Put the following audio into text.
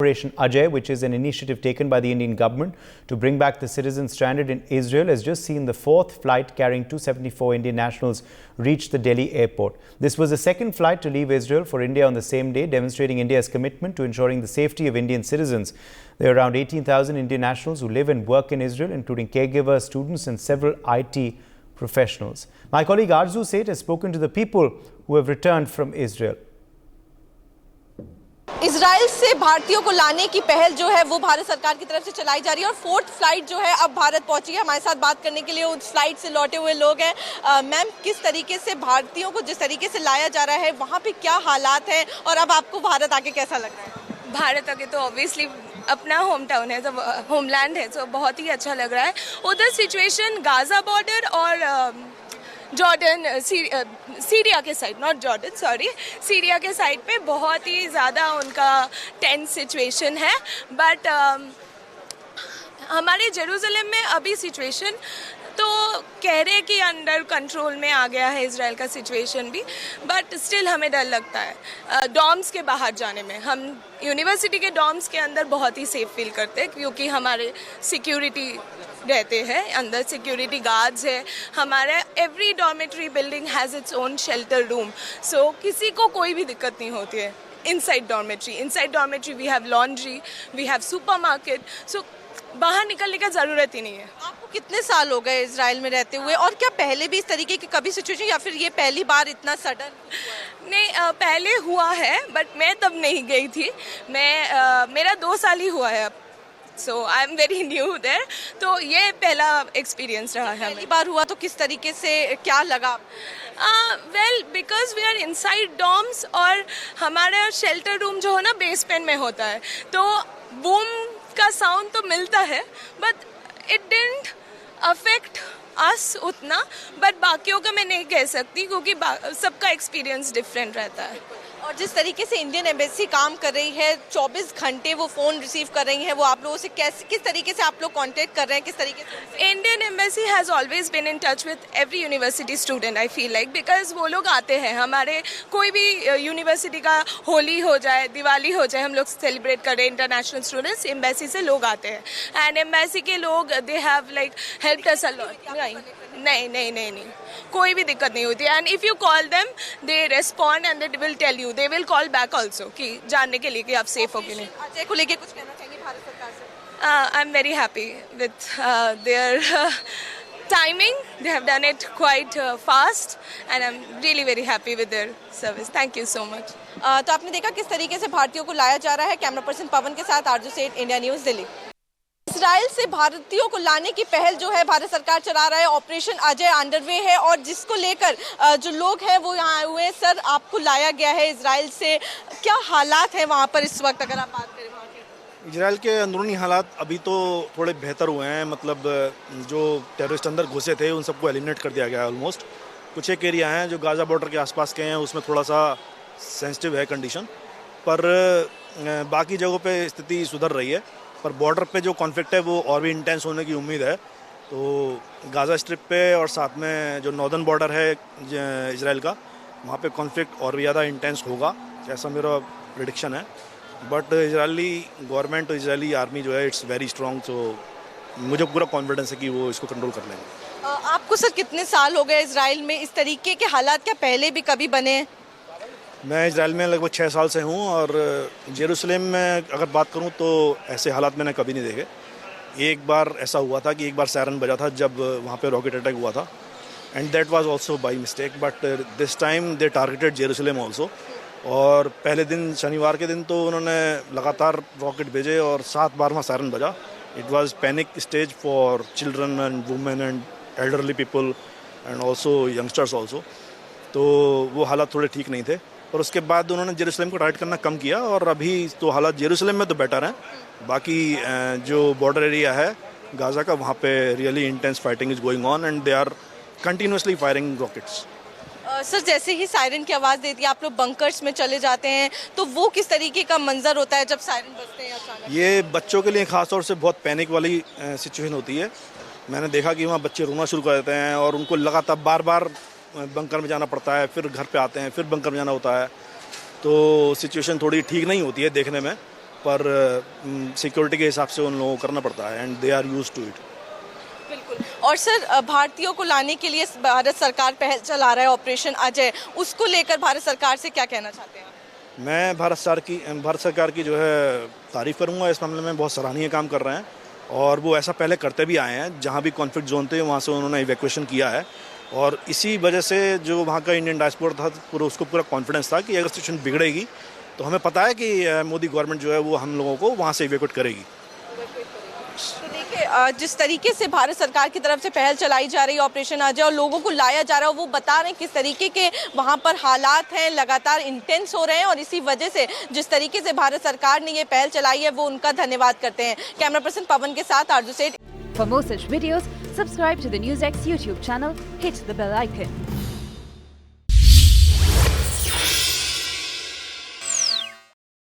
Operation Ajay, which is an initiative taken by the Indian government to bring back the citizens stranded in Israel, has just seen the fourth flight carrying 274 Indian nationals reach the Delhi airport. This was the second flight to leave Israel for India on the same day, demonstrating India's commitment to ensuring the safety of Indian citizens. There are around 18,000 Indian nationals who live and work in Israel, including caregivers, students and several IT professionals. My colleague Arzu Seth has spoken to the people who have returned from Israel. Israel से भारतीयों को लाने की पहल जो है वो भारत सरकार की तरफ से चलाई जा रही है और फोर्थ फ्लाइट जो है अब भारत पहुंची है। हमारे साथ बात करने के लिए उस फ्लाइट से लौटे हुए लोग हैं। मैम, किस तरीके से भारतीयों को जिस तरीके से लाया जा रहा है वहाँ पे क्या हालात हैं और अब आपको भारत आके कैसा लग रहा है? भारत आके तो ऑब्वियसली अपना होम टाउन है, तो होमलैंड है, तो बहुत ही अच्छा लग रहा है। उधर सिचुएशन गाजा बॉर्डर और जॉर्डन सीरिया के side, not Jordan sorry, Syria के साइड पे बहुत ही ज़्यादा उनका टेंस सिचुएशन है। बट हमारे जेरूसलम में अभी सिचुएशन तो कह रहे हैं कि अंडर कंट्रोल में आ गया है इजराइल का सिचुएशन भी, बट स्टिल हमें डर लगता है डॉम्स के बाहर जाने में। हम यूनिवर्सिटी के डॉम्स के अंदर बहुत ही सेफ फील करते हैं क्योंकि हमारे सिक्योरिटी रहते हैं, अंदर सिक्योरिटी गार्ड्स है। हमारा every dormitory building has its own shelter room, so किसी को कोई भी दिक्कत नहीं होती है inside dormitory we have laundry, we have supermarket, so बाहर निकलने का ज़रूरत ही नहीं है। आपको कितने साल हो गए इजराइल में रहते हुए और क्या पहले भी इस तरीके की कभी सिचुएशन या फिर ये पहली बार इतना सडन? नहीं, पहले हुआ है बट मैं तब नहीं गई थी। मेरा 2 साल ही हुआ है अब, so I am very new there, तो ये पहला एक्सपीरियंस रहा है। पहली बार हुआ तो किस तरीके से क्या लगा? Well, because we are inside dorms और हमारा शेल्टर रूम जो है ना बेसमेंट में होता है, तो बूम का साउंड तो मिलता है but it didn't affect us उतना, बट बाकियों का मैं नहीं कह सकती क्योंकि सबका एक्सपीरियंस डिफरेंट रहता है। और जिस तरीके से इंडियन एम्बेसी काम कर रही है, 24 घंटे वो फ़ोन रिसीव कर रही है, वो आप लोगों से किस तरीके से आप लोग कांटेक्ट कर रहे हैं, किस तरीके से? Indian embassy has always been in touch with every university student, I feel like, because वो लोग आते हैं हमारे कोई भी यूनिवर्सिटी का होली हो जाए, दिवाली हो जाए, हम लोग सेलिब्रेट करें इंटरनेशनल स्टूडेंट्स, एम्बेसी से लोग आते हैं एंड एम्बेसी के लोग they have like help us a lot. नहीं, कोई भी दिक्कत नहीं होती। And if you call them they respond and they will tell you, they will call back also कि जानने के लिए कि आप सेफ हो कि नहीं। अजय को लेके कुछ कहना चाहिए भारत सरकार से? आई am very happy with their timing. They have done it quite fast and I'm really very happy with their service. Thank you so much. तो आपने देखा किस तरीके से भारतीयों को लाया जा रहा है। कैमरा पर्सन पवन के साथ आरजू सेठ, इंडिया न्यूज़, दिल्ली। इजराइल से भारतीयों को लाने की पहल जो है भारत सरकार चला रहा है, ऑपरेशन अजय अंडरवे है और जिसको लेकर जो लोग हैं वो यहाँ आए हुए हैं। सर, आपको लाया गया है इजराइल से, क्या हालात हैं वहाँ पर इस वक्त, अगर आप बात करें वहाँ के? इजराइल के अंदरूनी हालात अभी तो थोड़े बेहतर हुए हैं, मतलब जो टेररिस्ट अंदर घुसे थे उन सबको एलिमिनेट कर दिया गया है ऑलमोस्ट। कुछ एक एरिया हैं जो गाज़ा बॉर्डर के आसपास के हैं, उसमें थोड़ा सा सेंसिटिव है कंडीशन, पर बाकी जगहों पे स्थिति सुधर रही है। पर बॉर्डर पे जो कॉन्फ्लिक्ट है वो और भी इंटेंस होने की उम्मीद है। तो गाज़ा स्ट्रिप पे और साथ में जो नॉर्दर्न बॉर्डर है इजराइल का, वहाँ पे कॉन्फ्लिक्ट और भी ज़्यादा इंटेंस होगा, ऐसा मेरा प्रेडिक्शन है। But Israeli government, Israeli army जो है इट्स वेरी स्ट्रॉन्ग, तो मुझे पूरा कॉन्फिडेंस है कि वो इसको कंट्रोल कर लेंगे। आपको सर कितने साल हो गए इजराइल में? इस तरीके के हालात क्या पहले भी कभी बने हैं? मैं इजराइल में लगभग 6 साल से हूँ और जेरूसलम में अगर बात करूँ तो ऐसे हालात मैंने कभी नहीं देखे। एक बार ऐसा हुआ था कि एक बार सायरन बजा था जब वहाँ पे रॉकेट अटैक हुआ था, and that was also by mistake, but this time they targeted Jerusalem also. और पहले दिन शनिवार के दिन तो उन्होंने लगातार रॉकेट भेजे और 7 बार वहाँ सायरन बजा। It was panic stage for children and women and elderly people and also youngsters also. तो वो हालात थोड़े ठीक नहीं थे, और उसके बाद उन्होंने जेरूसलम को टारगेट करना कम किया और अभी तो हालात जेरूसलम में तो बेटर हैं। बाकी जो बॉर्डर एरिया है गाज़ा का, वहाँ पे really intense fighting is going on and they are continuously firing rockets. Sir, जैसे ही सायरन की आवाज़ देती है आप लोग बंकर्स में चले जाते हैं, तो वो किस तरीके का मंजर होता है जब सायरन बजते हैं अचानक? ये बच्चों के लिए ख़ास तौर से बहुत पैनिक वाली सिचुएशन होती है। मैंने देखा कि वहाँ बच्चे रोना शुरू कर देते हैं और उनको लगातार बार बार बंकर में जाना पड़ता है, फिर घर पे आते हैं, फिर बंकर में जाना होता है। तो सिचुएशन थोड़ी ठीक नहीं होती है देखने में, पर सिक्योरिटी के हिसाब से उन लोगों को करना पड़ता है and they are used to it. बिल्कुल। और सर, भारतीयों को लाने के लिए भारत सरकार पहल चला रहा है ऑपरेशन अजय, उसको लेकर भारत सरकार से क्या कहना चाहते हैं? मैं भारत सरकार की जो है तारीफ़ करूंगा। इस मामले में बहुत सराहनीय काम कर रहे हैं और वो ऐसा पहले करते भी आए हैं। जहां भी कॉन्फ्लिक्ट जोन थे वहां से उन्होंने इवैक्यूएशन किया है और इसी वजह से जो वहां का इंडियन डायस्पोरा था उसको पूरा कॉन्फिडेंस था कि अगर सिचुएशन बिगड़ेगी तो हमें पता है कि मोदी गवर्नमेंट जो है वो हम लोगों को वहाँ से इवैक्यूएट करेगी। तो देखिए, जिस तरीके से भारत सरकार की तरफ से पहल चलाई जा रही है ऑपरेशन अजय और लोगों को लाया जा रहा है, वो बता रहे हैं किस तरीके के वहां पर हालात हैं, लगातार इंटेंस हो रहे हैं और इसी वजह से जिस तरीके से भारत सरकार ने ये पहल चलाई है वो उनका धन्यवाद करते हैं। कैमरा पर्सन पवन के साथ आरजू सेठ। For more such videos, subscribe to the NewsX YouTube channel, hit the bell icon.